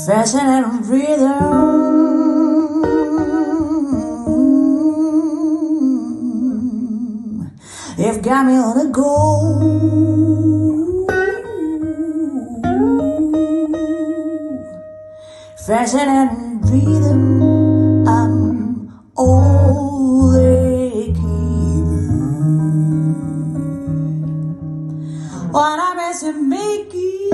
fashion and rhythm. You've got me on the go. Fashion and rhythm, I'm all they give. What I miss to make it,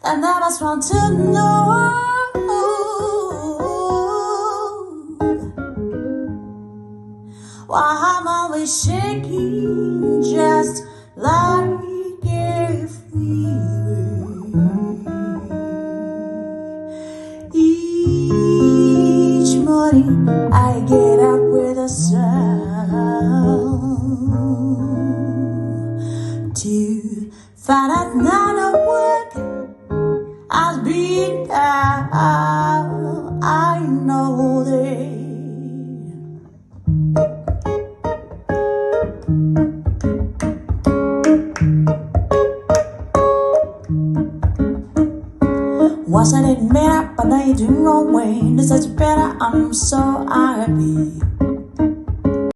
and I was want to know why I'm always shaking, just like a fever. Each morning I get up with a sound to find out none of work has been done. I know that wasn't it made up, but now you're doing wrong way. This is better, I'm so happy.